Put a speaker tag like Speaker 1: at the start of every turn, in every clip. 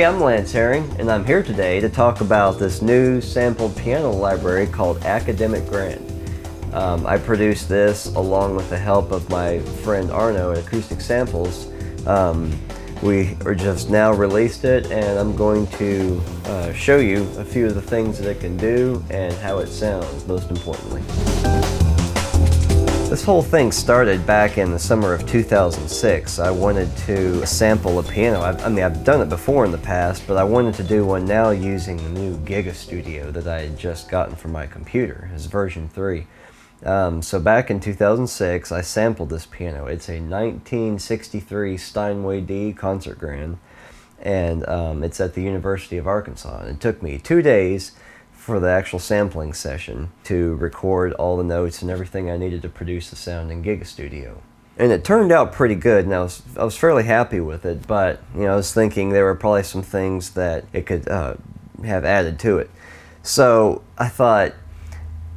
Speaker 1: Hey, I'm Lance Herring, and I'm here today to talk about this new sampled piano library called AcademicGrand. I produced this along with the help of my friend Arno at Acoustic Samples. We are just now released it, and I'm going to show you a few of the things that it can do and how it sounds, most importantly. This whole thing started back in the summer of 2006. I wanted to sample a piano. I've done it before in the past, but I wanted to do one now using the new Giga Studio that I had just gotten from my computer. It's version 3. So back in 2006, I sampled this piano. It's a 1963 Steinway D concert grand, and it's at the University of Arkansas. And it took me 2 days for the actual sampling session to record all the notes and everything I needed to produce the sound in Giga Studio. And it turned out pretty good, and I was fairly happy with it, but I was thinking there were probably some things that it could have added to it. So I thought,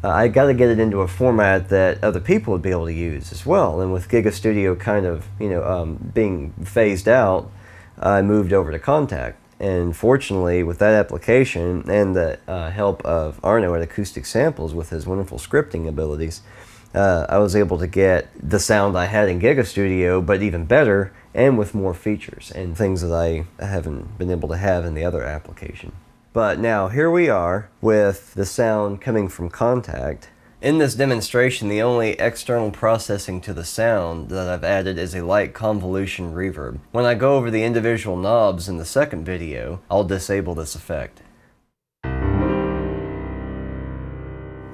Speaker 1: I got to get it into a format that other people would be able to use as well. And with Giga Studio kind of, being phased out, I moved over to Kontakt. And fortunately, with that application and the help of Arno at Acoustic Samples with his wonderful scripting abilities, I was able to get the sound I had in Giga Studio, but even better, and with more features and things that I haven't been able to have in the other application. But now here we are with the sound coming from Kontakt. In this demonstration, the only external processing to the sound that I've added is a light convolution reverb. When I go over the individual knobs in the second video, I'll disable this effect.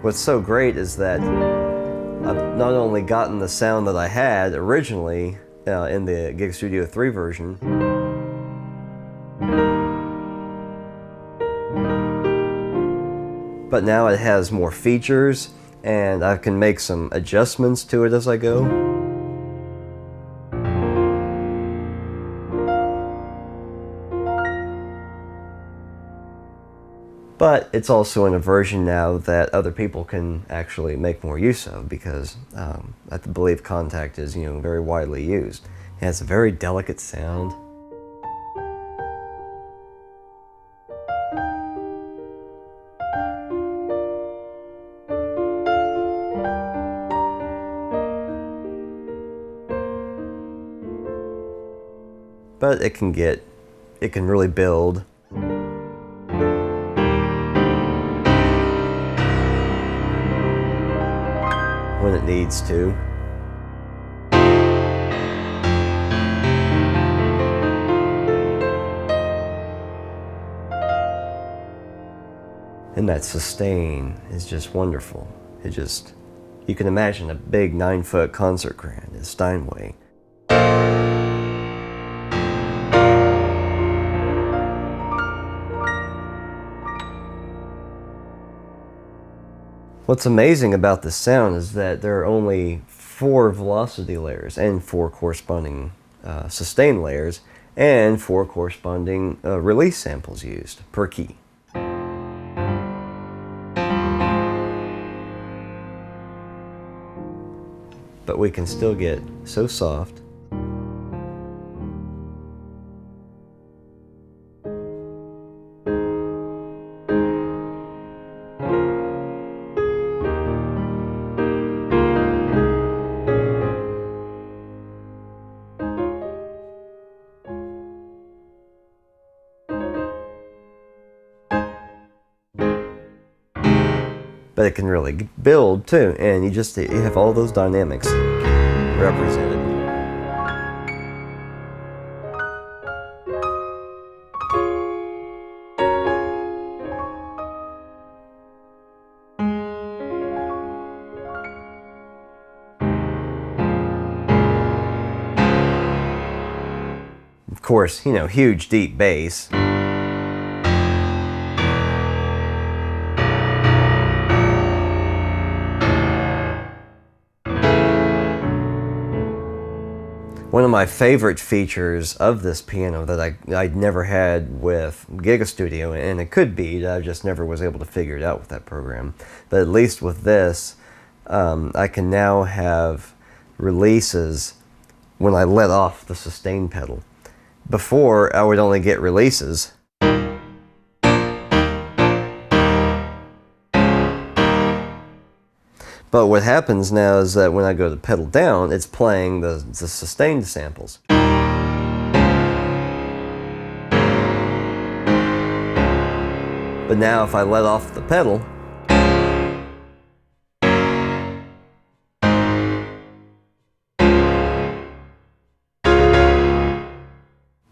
Speaker 1: What's so great is that I've not only gotten the sound that I had originally in the Giga Studio 3 version, but now it has more features, and I can make some adjustments to it as I go. But it's also in a version now that other people can actually make more use of, because I believe Kontakt is very widely used. It has a very delicate sound. But it can really build. When it needs to. And that sustain is just wonderful. You can imagine a big 9-foot concert grand at Steinway. What's amazing about this sound is that there are only 4 velocity layers and 4 corresponding sustain layers and 4 corresponding release samples used per key. But we can still get so soft. But it can really build too, and you have all those dynamics represented. Of course, huge deep bass. One of my favorite features of this piano that I'd never had with Giga Studio, and it could be that I just never was able to figure it out with that program, but at least with this, I can now have releases when I let off the sustain pedal. Before, I would only get releases But what happens now is that when I go to pedal down, it's playing the sustained samples. But now if I let off the pedal,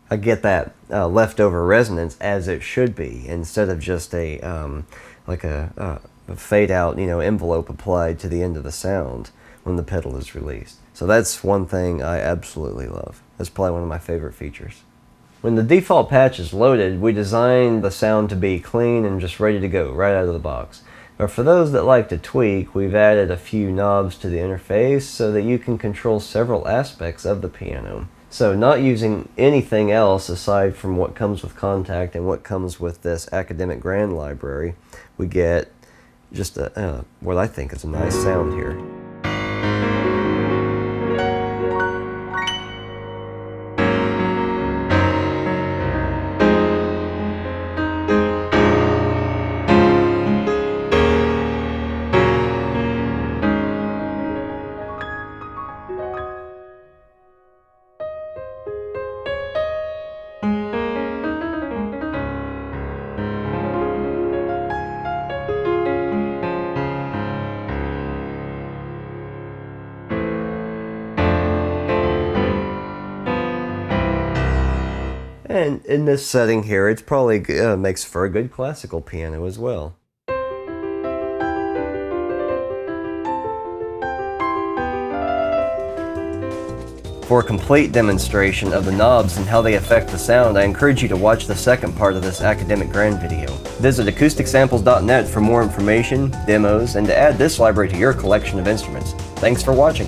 Speaker 1: I get that leftover resonance as it should be, instead of just a like a fade out, envelope applied to the end of the sound when the pedal is released. So that's one thing I absolutely love. That's probably one of my favorite features. When the default patch is loaded, we designed the sound to be clean and just ready to go right out of the box. But for those that like to tweak, we've added a few knobs to the interface so that you can control several aspects of the piano. So not using anything else aside from what comes with Kontakt and what comes with this AcademicGrand library, we get just what I think is a nice sound here. And in this setting here, it's probably makes for a good classical piano as well. For a complete demonstration of the knobs and how they affect the sound, I encourage you to watch the second part of this AcademicGrand video. Visit acousticsamples.net for more information, demos, and to add this library to your collection of instruments. Thanks for watching.